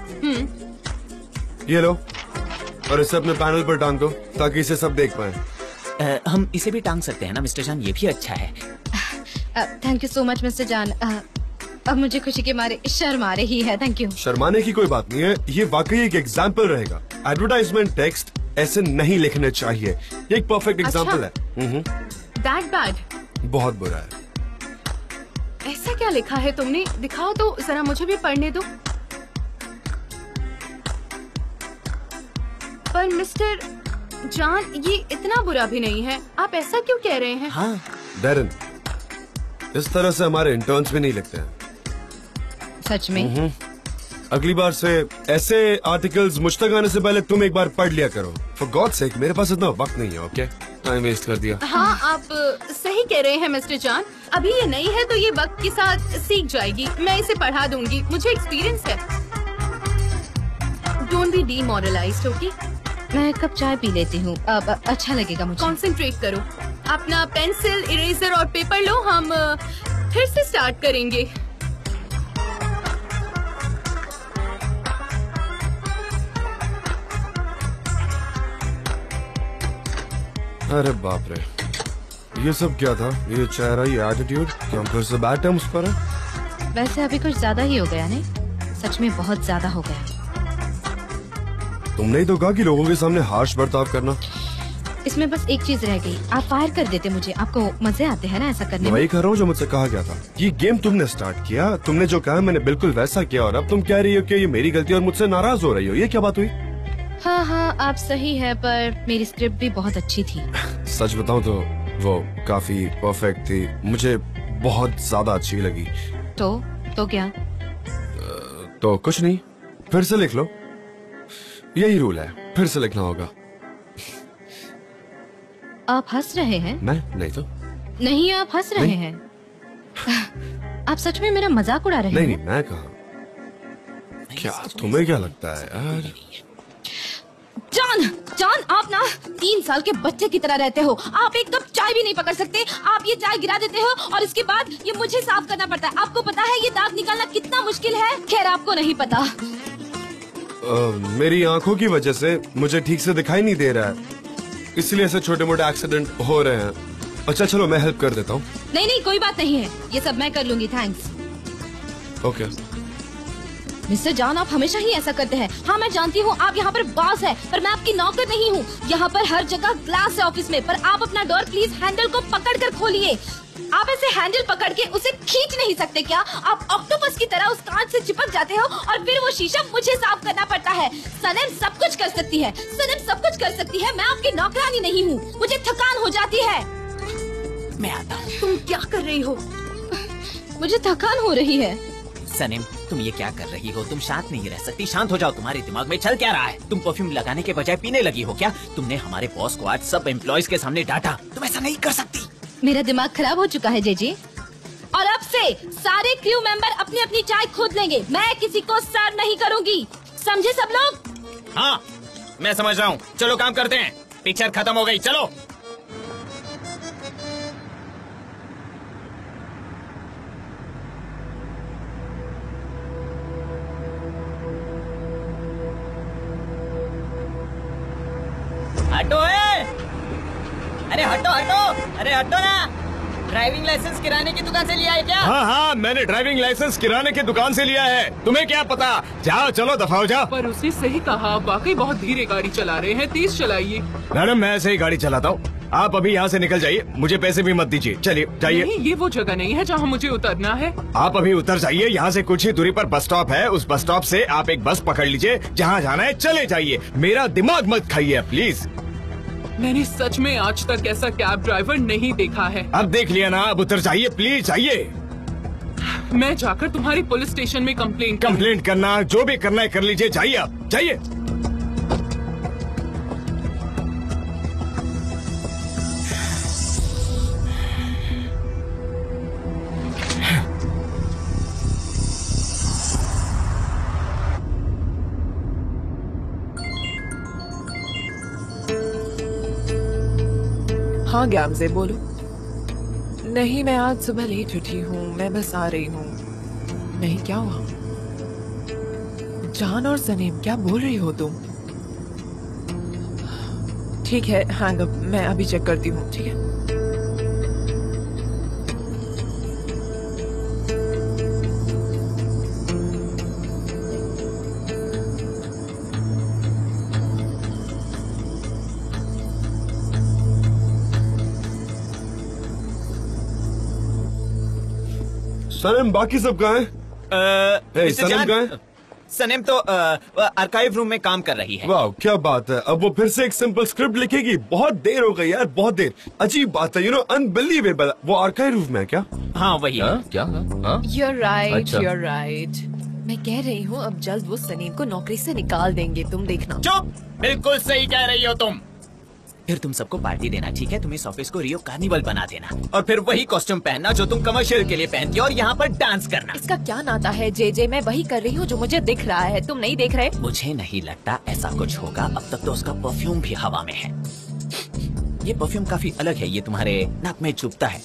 ये लो और इसे अपने पैनल पर टांग दो ताकि इसे सब देख पाए। हम इसे भी टांग सकते हैं ना मिस्टर जान, ये भी अच्छा है। Thank you so much mister जान। अब मुझे खुशी के मारे शर्म आ रही है। Thank you. शर्माने की कोई बात नहीं है, ये वाकई एक एग्जाम्पल रहेगा। एडवर्टाइजमेंट टेक्स्ट ऐसे नहीं लिखने चाहिए। ये एक परफेक्ट एग्जाम्पल है। That bad? बहुत बुरा है। ऐसा क्या लिखा है तुमने? दिखाओ तो जरा, मुझे भी पढ़ने दो। पर मिस्टर जान, ये इतना बुरा भी नहीं है। आप ऐसा क्यों कह रहे हैं? हाँ डेरन, इस तरह से हमारे इंटर्न्स भी नहीं लिखते हैं। सच में? अगली बार से ऐसे आर्टिकल्स मुझ तक आने से पहले तुम एक बार पढ़ लिया करो। फॉर गॉड सेक, मेरे पास इतना वक्त नहीं है। ओके, टाइम वेस्ट कर दिया। हाँ, आप सही कह रहे हैं मिस्टर जान। अभी ये नई है तो ये वक्त के साथ सीख जाएगी। मैं इसे पढ़ा दूंगी, मुझे एक्सपीरियंस है। Don't be demoralised, okay? मैं एक कप चाय पी लेती हूँ, अब अच्छा लगेगा मुझे। कंसंट्रेट करो। अपना पेंसिल, इरेजर और पेपर लो, हम फिर से स्टार्ट करेंगे। अरे बाप रे, ये सब क्या था? ये चेहरा, ये एटीट्यूड, क्या हम फिर से बैड टर्म्स पर हैं? वैसे अभी कुछ ज्यादा ही हो गया नहीं, सच में बहुत ज्यादा हो गया। तुमने ही तो कहा कि लोगों के सामने हार्श बर्ताव करना। इसमें बस एक चीज रह गई, आप फायर कर देते मुझे। आपको मजे आते हैं ना ऐसा करने में? वही कर रहा हूँ जो मुझसे कहा गया था। ये गेम तुमने स्टार्ट किया, तुमने जो कहा मैंने बिल्कुल वैसा किया, और अब तुम कह रही हो कि ये मेरी गलती और मुझसे नाराज हो रही हो। ये क्या बात हुई? हाँ हाँ, आप सही है, पर मेरी स्क्रिप्ट भी बहुत अच्छी थी। सच बताऊं तो वो काफी परफेक्ट थी, मुझे बहुत ज्यादा अच्छी लगी। तो क्या? तो कुछ नहीं, फिर से लिख लो, यही रूल है, फिर से लिखना होगा। आप हंस रहे हैं? मैं नहीं तो नहीं, आप हंस रहे हैं। आप सच में मेरा मजाक उड़ा रहे हैं? नहीं, मैं कहा। क्या तुम्हें क्या लगता है यार? जॉन, आप ना 3 साल के बच्चे की तरह रहते हो। आप एक कप चाय भी नहीं पकड़ सकते। आप ये चाय गिरा देते हो और इसके बाद ये मुझे साफ करना पड़ता है। आपको पता है ये दाग निकालना कितना मुश्किल है? खैर, आपको नहीं पता। मेरी आंखों की वजह से मुझे ठीक से दिखाई नहीं दे रहा है, इसलिए ऐसे छोटे मोटे एक्सीडेंट हो रहे हैं। अच्छा चलो, मैं हेल्प कर देता हूँ। नहीं, कोई बात नहीं है, ये सब मैं कर लूंगी, थैंक्स। ओके। मिस्टर जॉन, आप हमेशा ही ऐसा करते हैं। हाँ, मैं जानती हूँ आप यहाँ पर बॉस है, पर मैं आपकी नौकर नहीं हूँ। यहाँ पर हर जगह ग्लास है ऑफिस में, पर आप अपना डोर प्लीज हैंडल को पकड़ कर खोलिए। आप ऐसे हैंडल पकड़ के उसे खींच नहीं सकते क्या? आप ऑक्टोपस की तरह उस कांच से चिपक जाते हो और फिर वो शीशा मुझे साफ करना पड़ता है। सनम सब कुछ कर सकती है, सनम सब कुछ कर सकती है। मैं आपकी नौकरानी नहीं हूँ, मुझे थकान हो जाती है। मैं आता हूँ। तुम क्या कर रही हो? मुझे थकान हो रही है। सनम, तुम ये क्या कर रही हो? तुम शांत नहीं रह सकती, शांत हो जाओ। तुम्हारे दिमाग में चल क्या रहा है? तुम परफ्यूम लगाने के बजाय पीने लगी हो क्या? तुमने हमारे बॉस को आज सब एम्प्लॉइज के सामने डांटा। तुम ऐसा नहीं कर सकती। मेरा दिमाग खराब हो चुका है जेजे, और अब से सारे क्रू मेंबर अपनी अपनी चाय खुद लेंगे। मैं किसी को सर्व नहीं करूंगी, समझे सब लोग? हाँ, मैं समझ रहा हूँ। चलो काम करते हैं, पिक्चर खत्म हो गई, चलो। हटो अरे हटो, अरे हटो ना। ड्राइविंग लाइसेंस किराने की दुकान से लिया है क्या? हाँ, मैंने ड्राइविंग लाइसेंस किराने की दुकान से लिया है। तुम्हें क्या पता? जाओ, चलो दफा हो जाओ। पर उसने सही कहा, आप वाकई बहुत धीरे गाड़ी चला रहे हैं, तेज चलाइए। मैडम, मैं ऐसे ही गाड़ी चलाता हूँ। आप अभी यहाँ से निकल जाइए, मुझे पैसे भी मत दीजिए। चलिए जाइए। नहीं, ये वो जगह नहीं है जहाँ मुझे उतरना है। आप अभी उतर जाइए, यहाँ से कुछ ही दूरी पर बस स्टॉप है। उस बस स्टॉप से आप एक बस पकड़ लीजिए, जहाँ जाना है चले जाइए। मेरा दिमाग मत खाइए प्लीज। मैंने सच में आज तक ऐसा कैब ड्राइवर नहीं देखा है। अब देख लिया ना, अब उतर जाइए प्लीज, जाइए। मैं जाकर तुम्हारी पुलिस स्टेशन में कंप्लेंट करना, जो भी करना है कर लीजिए, जाइए आप, जाइए। हाँ ग्यामज़े, बोलो। नहीं, मैं आज सुबह लेट उठी हूँ, मैं बस आ रही हूँ। नहीं, क्या हुआ? जान और सनीम, क्या बोल रही हो तुम? ठीक है, हैंग अप, मैं अभी चेक करती हूँ। ठीक है। सनम, बाकी सब कहाँ हैं? सनम कहाँ है? सनम तो आर्काइव रूम में काम कर रही है। वाह, क्या बात है। अब वो फिर से एक सिंपल स्क्रिप्ट लिखेगी। बहुत देर हो गई यार, बहुत देर। अजीब बात है, यू नो, अनबिलीवेबल। वो आर्काइव रूम में है क्या? हाँ, वही है। क्या? You're right, अच्छा। you're right। मैं कह रही हूँ अब जल्द वो सनीम को नौकरी से निकाल देंगे, तुम देखना। चुप, बिल्कुल सही कह रही हो तुम। फिर तुम सबको पार्टी देना, ठीक है? तुम इस ऑफिस को रियो कार्निवल बना देना, और फिर वही कॉस्ट्यूम पहनना जो तुम कमर्शियल के लिए पहनती हो, और यहाँ पर डांस करना। इसका क्या नाता है जेजे? मैं वही कर रही हूँ जो मुझे दिख रहा है, तुम नहीं देख रहे? मुझे नहीं लगता ऐसा कुछ होगा। अब तक तो उसका परफ्यूम भी हवा में है। ये परफ्यूम काफी अलग है, ये तुम्हारे नाक में चुभता है।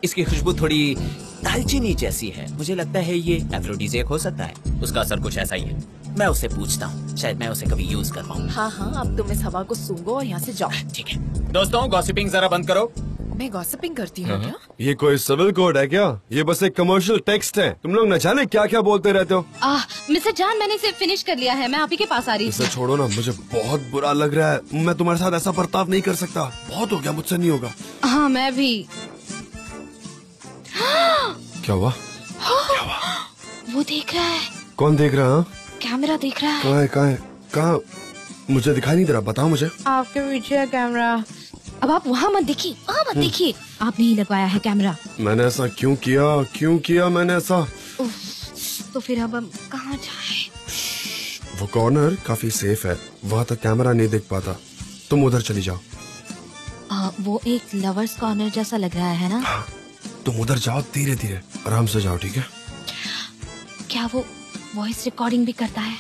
इसकी खुशबू थोड़ी दालचीनी जैसी है। मुझे लगता है ये एफ्रोडीजिएक हो सकता है। उसका असर कुछ ऐसा ही है। मैं उससे पूछता हूँ, शायद मैं उसे कभी यूज कर पाऊँ। हाँ हाँ, अब तुम इस हवा को सूंघो और यहाँ से जाओ। ठीक है दोस्तों, गॉसिपिंग जरा बंद करो। मैं गॉसिपिंग करती हूँ क्या? ये कोई सिविल कोड है क्या? ये बस एक कमर्शियल टेक्स्ट है। तुम लोग न जाने क्या क्या बोलते रहते हो। मिस्टर जान, मैंने इसे फिनिश कर लिया है, मैं आप ही के पास आ रही इसे हूँ। छोड़ो ना, मुझे बहुत बुरा लग रहा है। मैं तुम्हारे साथ ऐसा बर्ताव नहीं कर सकता। बहुत हो गया, मुझसे नहीं होगा। हाँ मैं भी। क्या हुआ? वो देख रहा है। कौन देख रहा है? कैमरा देख रहा है। कहाँ है? कहाँ है? कहाँ? मुझे दिखाई नहीं दे रहा, बताओ मुझे। आपके पीछे है कैमरा। अब आप वहाँ मत देखिए, वहाँ मत देखिए। आपने ही लगवाया है कैमरा। मैंने ऐसा क्यों किया? क्यों किया मैंने ऐसा? तो फिर अब हम कहाँ जाए? वो कॉर्नर काफी सेफ है, वहाँ तक कैमरा नहीं देख पाता। तुम उधर चली जाओ। वो एक लवर्स कॉर्नर जैसा लग रहा है ना? तुम उधर जाओ, धीरे धीरे आराम से जाओ, ठीक है? क्या वो वॉइस रिकॉर्डिंग भी करता है?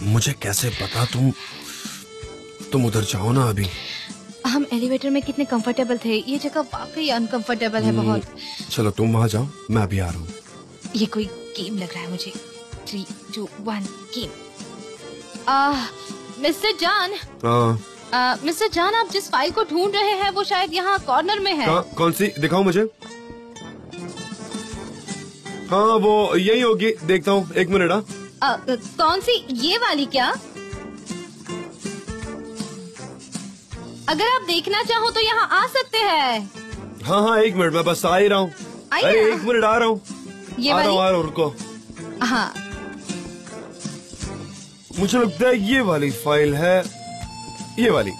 मुझे कैसे पता? तुम उधर जाओ ना अभी। हम एलिवेटर में कितने कंफर्टेबल थे, ये जगह वाकई अनकंफर्टेबल है बहुत। चलो तुम वहाँ जाओ, मैं अभी आ रहा हूँ। ये कोई गेम लग रहा है मुझे। 3, 2, 1 गेम। मिस्टर जान, मिस्टर जान, आप जिस फाइल को ढूंढ रहे हैं वो शायद यहाँ कॉर्नर में है। कौन सी? दिखाओ मुझे। हाँ वो यही होगी, देखता हूँ, 1 मिनट। कौन सी? ये वाली क्या? अगर आप देखना चाहो तो यहाँ आ सकते हैं। हाँ 1 मिनट, मैं बस आ ही रहा हूँ। अरे 1 मिनट, आ रहा हूँ। ये वाली? रुको। हाँ मुझे लगता है ये वाली फाइल है। ये वाली?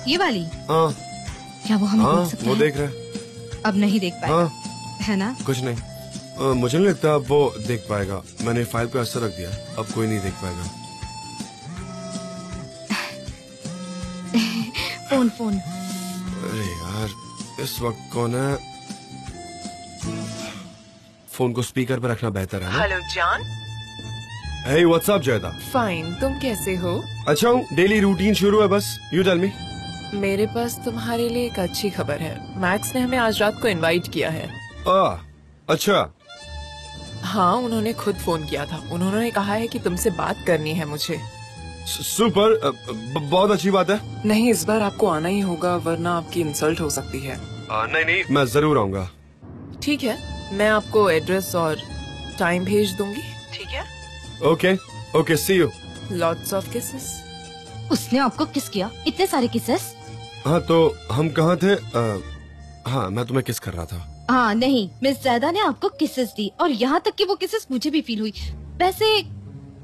ये वाली? हाँ। क्या वो हमें देख सकता वो है? देख रहा है। अब नहीं देख पाएगा, है ना? कुछ नहीं, मुझे नहीं लगता अब वो देख पाएगा। मैंने फाइल पे ऐसा रख दिया, अब कोई नहीं देख पाएगा। फोन। अरे यार, इस वक्त कौन है? फोन को स्पीकर पे रखना बेहतर है ना? हेलो जान। हे व्हाट्स अप जयदा? फाइन, तुम कैसे हो? अच्छा हूँ, डेली रूटीन शुरू है बस। You tell me. मेरे पास तुम्हारे लिए एक अच्छी खबर है। मैक्स ने हमें आज रात को इनवाइट किया है। अच्छा। हाँ, उन्होंने खुद फोन किया था। उन्होंने कहा है कि तुमसे बात करनी है मुझे। सुपर, बहुत अच्छी बात है। नहीं, इस बार आपको आना ही होगा, वरना आपकी इंसल्ट हो सकती है। नहीं, मैं जरूर आऊंगा। ठीक है, मैं आपको एड्रेस और टाइम भेज दूंगी। ठीक है? Okay, see you. Lots of kisses. उसने आपको किस किया? इतने सारे किसेस? हाँ तो हम कहाँ थे? हाँ, मैं तुम्हें किस कर रहा था। हाँ नहीं, मिस ज़ैदा ने आपको किसेस दी और यहाँ तक कि वो किसेस मुझे भी फील हुई। वैसे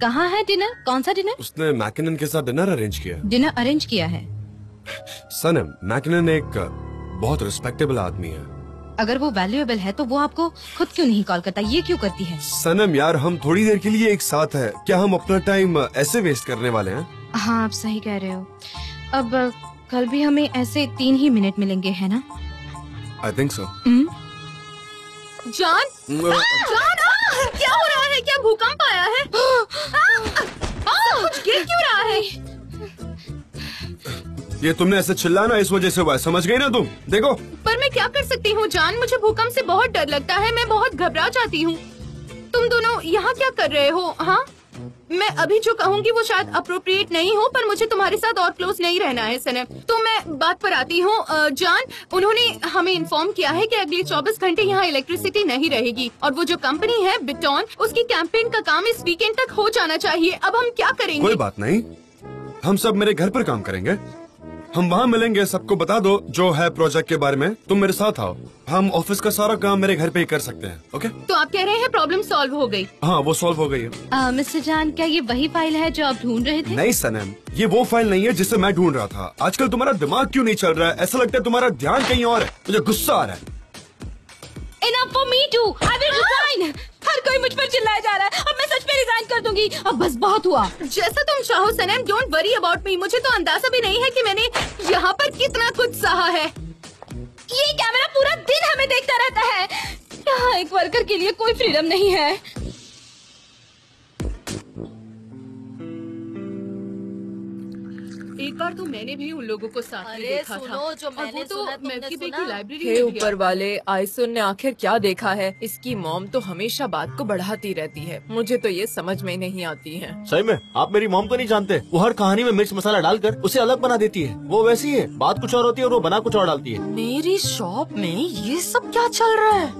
कहाँ है डिनर? कौन सा डिनर? उसने मैकिनन के साथ डिनर अरेंज किया। डिनर अरेंज किया है? सनम, मैकिनन एक बहुत रिस्पेक्टेबल आदमी है। अगर वो वैल्यूएबल है तो वो आपको खुद क्यों नहीं कॉल करता? ये क्यों करती है? सनम यार, हम थोड़ी देर के लिए एक साथ हैं। क्या हम अपना टाइम ऐसे वेस्ट करने वाले हैं? हाँ, आप सही कह रहे हो। अब कल भी हमें ऐसे 3 ही मिनट मिलेंगे, है ना? I think so. जान, क्या हो रहा है? क्या भूकंप आया है? कुछ गिर क्यों रहा है? ये तुमने ऐसे चिल्लाना इस वजह से हुआ है, समझ गई ना तुम? देखो। पर मैं क्या कर सकती हूँ जान, मुझे भूकंप से बहुत डर लगता है। मैं बहुत घबरा जाती हूँ। तुम दोनों यहाँ क्या कर रहे हो? हाँ, मैं अभी जो कहूँगी वो शायद अप्रोप्रिएट नहीं हो, पर मुझे तुम्हारे साथ और क्लोज नहीं रहना है सनम। तो मैं बात पर आती हूँ। जान, उन्होंने हमें इन्फॉर्म किया है कि अगले 24 घंटे यहाँ इलेक्ट्रिसिटी नहीं रहेगी और वो जो कंपनी है बिटॉन, उसकी कैंपेन का काम इस वीकेंड तक हो जाना चाहिए। अब हम क्या करेंगे? कोई बात नहीं, हम सब मेरे घर पर काम करेंगे। हम वहाँ मिलेंगे। सबको बता दो जो है प्रोजेक्ट के बारे में। तुम मेरे साथ आओ, हम ऑफिस का सारा काम मेरे घर पे ही कर सकते हैं। ओके? तो आप कह रहे हैं प्रॉब्लम सॉल्व हो गई? हाँ, वो सॉल्व हो गई है। मिस्टर जान, क्या ये वही फाइल है जो आप ढूंढ रहे थे? नहीं सनम, ये वो फाइल नहीं है जिसे मैं ढूंढ रहा था। आजकल तुम्हारा दिमाग क्यों नहीं चल रहा है? ऐसा लगता है तुम्हारा ध्यान कहीं और है। मुझे गुस्सा आ रहा है। Enough for me too. I will resign. हर कोई मुझ पर चिल्लाया जा रहा है। अब मैं सच में रिजाइन कर दूंगी। अब बस बहुत हुआ। जैसा तुम चाहो सनम, डोंट वरी अबाउट मी। मुझे तो अंदाजा भी नहीं है कि मैंने यहाँ पर कितना कुछ सहा है। ये कैमरा पूरा दिन हमें देखता रहता है। यहाँ एक वर्कर के लिए कोई फ्रीडम नहीं है। एक एक बार तो मैंने भी उन लोगों को साथ में अरे देखा सुनो, था। जो और मैंने वो तो सुना, तुमने मैफ की सुना? की लाइब्रेरी हे में भी ऊपर आया। वाले, आयसुन ने आखिर क्या देखा है? इसकी मॉम तो हमेशा बात को बढ़ाती रहती है, मुझे तो ये समझ में नहीं आती है। सही में आप मेरी मॉम को नहीं जानते। वो हर कहानी में मिर्च मसाला डालकर उसे अलग बना देती है। वो वैसी है, बात कुछ और होती है और वो बना कुछ और डालती है। मेरी शॉप में ये सब क्या चल रहा है?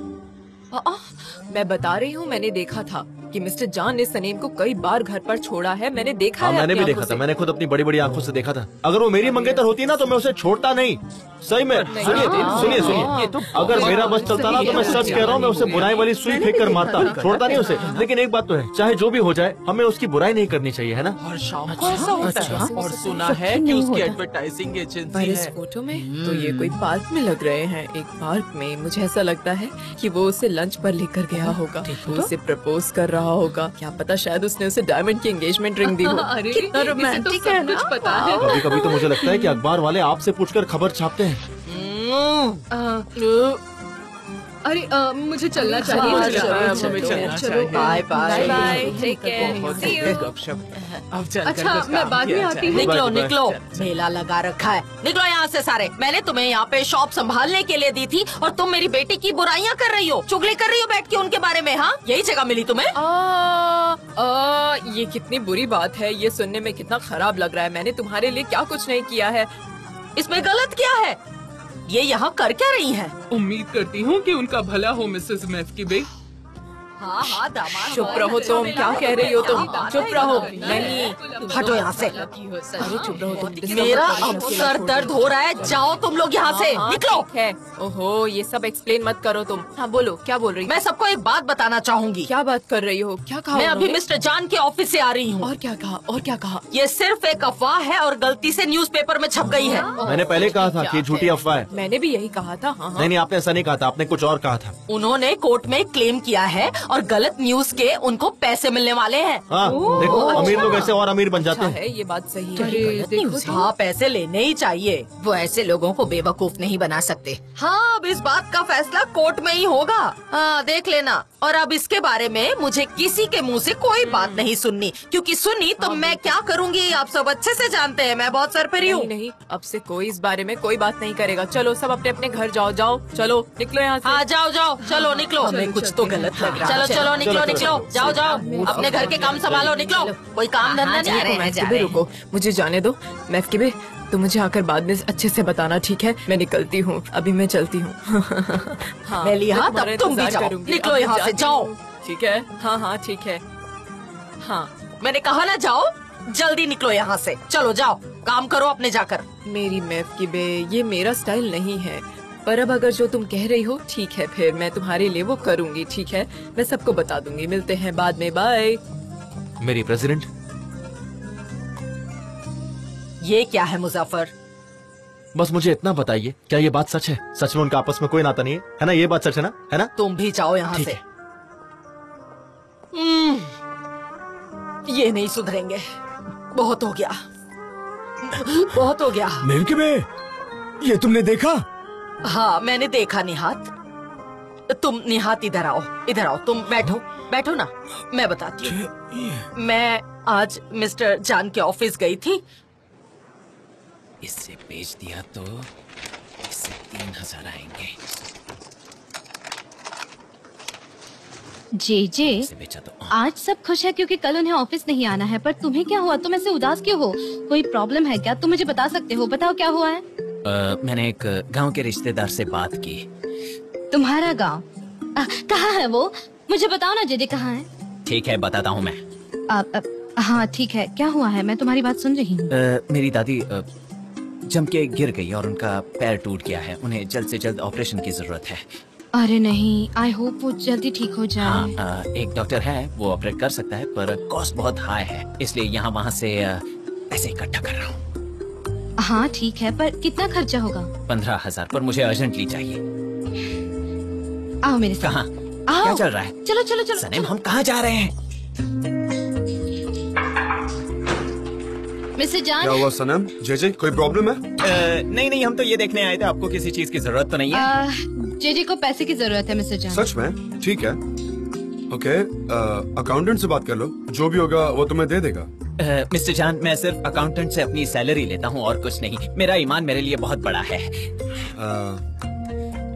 मैं बता रही हूँ, मैंने देखा था कि मिस्टर जान ने सनीम को कई बार घर पर छोड़ा है। मैंने देखा हाँ है मैंने अपनी भी देखा आंखों था, से। मैंने खुद अपनी बड़ी बड़ी आंखों से देखा था। अगर वो मेरी मंगेतर होती ना तो मैं उसे छोड़ता नहीं। सही में सुनिए सुनिए, अगर मेरा बस चलता ना तो मैं सच कह रहा हूँ, मैं उसे बुराई वाली सुई फेंक कर मारता, छोड़ता नहीं उसे। लेकिन एक बात तो है, चाहे जो भी हो जाए हमें उसकी बुराई नहीं करनी चाहिए, है ना? और शाम को ऐसा होता है। और सुना है कि उसकी एडवर्टाइजिंग एजेंसी पर इस है। फोटो में तो ये कोई पार्क में लग रहे हैं। एक पार्क में मुझे ऐसा लगता है कि वो उसे लंच पर लेकर गया होगा, वो उसे प्रपोज कर रहा होगा। क्या पता शायद उसने उसे डायमंड की एंगेजमेंट रिंग दी हो। अरे कितना इसे तो रोमांटिक सब है ना? कुछ पता है। कभी कभी तो मुझे लगता है कि अखबार वाले आपसे पूछकर खबर छापते हैं। अरे मुझे चलना चाहिए। चलो, मुझे चलो, लगता है। चलो, चलना चलो, चाहिए। Bye bye. Bye, take care, बहुत सी यू। गपशप। अब चल अच्छा, मैं बाद में आती हूँ। निकलो बाय, बाय। निकलो, मेला लगा रखा है। निकलो यहाँ से सारे। मैंने तुम्हें यहाँ पे शॉप संभालने के लिए दी थी और तुम मेरी बेटी की बुराइयां कर रही हो, चुगली कर रही हो बैठ के उनके बारे में। हाँ, यही जगह मिली तुम्हें? ये कितनी बुरी बात है, ये सुनने में कितना खराब लग रहा है। मैंने तुम्हारे लिए क्या कुछ नहीं किया है। इसमें गलत क्या है? ये यहाँ कर क्या रही हैं? उम्मीद करती हूँ कि उनका भला हो मिसेस मैफकी बे। हाँ हाँ दामाद। चुप रहो तुम, क्या कह रही हो तुम? चुप रहो। नहीं, हटो यहाँ से। अरे चुप रहो तुम। मेरा अब सर दर्द हो रहा है, जाओ तुम लोग यहाँ से, निकलो। ठीक है। ओहो, ये सब एक्सप्लेन मत करो तुम। हाँ बोलो, क्या बोल रही हो? मैं सबको एक बात बताना चाहूंगी। क्या बात कर रही हो? क्या कहा मैं अभी उन्होंने? मिस्टर जान के ऑफिस से आ रही हूँ। और क्या कहा? और क्या कहा? ये सिर्फ एक अफवाह है और गलती से न्यूज़पेपर में छप गई है। मैंने पहले कहा था कि झूठी अफवाह है। मैंने भी यही कहा था। हाँ नहीं नहीं, आपने ऐसा नहीं कहा था, आपने कुछ और कहा था। उन्होंने कोर्ट में क्लेम किया है और गलत न्यूज के उनको पैसे मिलने वाले हैं। हाँ देखो, अमीर लोग ऐसे और अमीर बन जाते अच्छा हैं। है, ये बात सही है। अरे देखो तो। हाँ, पैसे लेने ही चाहिए। वो ऐसे लोगों को बेवकूफ नहीं बना सकते। हाँ, अब इस बात का फैसला कोर्ट में ही होगा। हाँ, देख लेना। और अब इसके बारे में मुझे किसी के मुंह से कोई बात नहीं सुननी, क्योंकि सुनी तो मैं क्या करूँगी आप सब अच्छे से जानते हैं। मैं बहुत सरफरी हूँ। नहीं, अब से कोई इस बारे में कोई बात नहीं करेगा। चलो सब अपने अपने घर जाओ। जाओ, चलो निकलो यहाँ से। हाँ, जाओ जाओ, चलो निकलो। हमें कुछ तो गलत लग रहा है। चलो चलो निकलो निकलो, जाओ जाओ, अपने घर के काम संभालो, निकलो। कोई काम धंधा नहीं है। मैफकिबे रुको, मुझे जाने दो। मैफकिबे, तो मुझे आकर बाद में अच्छे से बताना, ठीक है? मैं निकलती हूँ, अभी मैं चलती हूँ। हाँ, मेलिहा, मैं तुम्हारा तब तुम भी इंतजार जाओ। करूंगी। निकलो अभी यहाँ से, जाती जाओ। हूँ। ठीक है? हाँ हाँ ठीक है। हाँ, मैंने कहा ना जाओ, जल्दी निकलो यहाँ से। चलो जाओ, काम करो अपने जाकर। मेरी मैफकिबे, ये मेरा स्टाइल नहीं है, पर अब अगर जो तुम कह रही हो ठीक है, फिर मैं तुम्हारे लिए वो करूंगी। ठीक है, मैं सबको बता दूंगी। मिलते हैं बाद में, बाय। मेरी प्रेसिडेंट, ये क्या है मुजफ्फर? बस मुझे इतना बताइए, क्या ये बात सच है? सच में उनका आपस में कोई नाता नहीं है ना? ये बात सच है ना? है ना? तुम भी जाओ यहाँ ठीक से। है। ये नहीं सुधरेंगे। बहुत हो गया, बहुत हो गया। मैफकी बे, ये तुमने देखा? हाँ, मैंने देखा निहात। तुम निहात इधर आओ, इधर आओ। तुम बैठो, बैठो ना, मैं बताती हूँ। मैं आज मिस्टर जान के ऑफिस गई थी। इससे बेच दिया तो इससे 3000 आएंगे। जे इससे बेचा तो आज सब खुश है क्योंकि कल उन्हें ऑफिस नहीं आना है, पर तुम्हें क्या हुआ? तुम ऐसे उदास क्यों हो? कोई प्रॉब्लम है क्या? तुम मुझे बता सकते हो? बताओ क्या हुआ है। मैंने एक गांव के रिश्तेदार से बात की। तुम्हारा गांव कहाँ है वो? मुझे बताओ ना जेजे, कहाँ है? ठीक है, बताता हूँ मैं। हाँ ठीक है, क्या हुआ है? मैं तुम्हारी बात सुन रही हूँ। मेरी दादी जम के गिर गई और उनका पैर टूट गया है। उन्हें जल्द से जल्द ऑपरेशन की जरूरत है। अरे नहीं, आई होप वो जल्दी ठीक हो जाए। हाँ, एक डॉक्टर है, वो ऑपरेट कर सकता है, पर कॉस्ट बहुत हाई है, इसलिए यहाँ वहाँ से पैसे इकट्ठा कर रहा हूँ। हाँ ठीक है, पर कितना खर्चा होगा? 15,000, पर मुझे अर्जेंटली चाहिए। आओ मेरे साथ। कहाँ? आओ। क्या चल रहा है? चलो चलो चलो। सनेम, हम कहाँ जा रहे हैं? मिस्टर जान। क्या हुआ सनम? जे कोई प्रॉब्लम है? नहीं नहीं, हम तो ये देखने आए थे, आपको किसी चीज की जरूरत तो नहीं है? जेजे को पैसे की जरूरत है मिस्टर जान। सच में? ठीक है, ओके। अकाउंटेंट से बात कर लो, जो भी होगा वो तुम्हें दे देगा। मिस्टर जान, मैं सिर्फ अकाउंटेंट से अपनी सैलरी लेता हूँ और कुछ नहीं। मेरा ईमान मेरे लिए बहुत बड़ा है।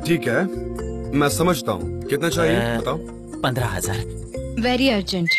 ठीक है, मैं समझता हूँ। कितना चाहिए बताओ। 15,000। Very urgent.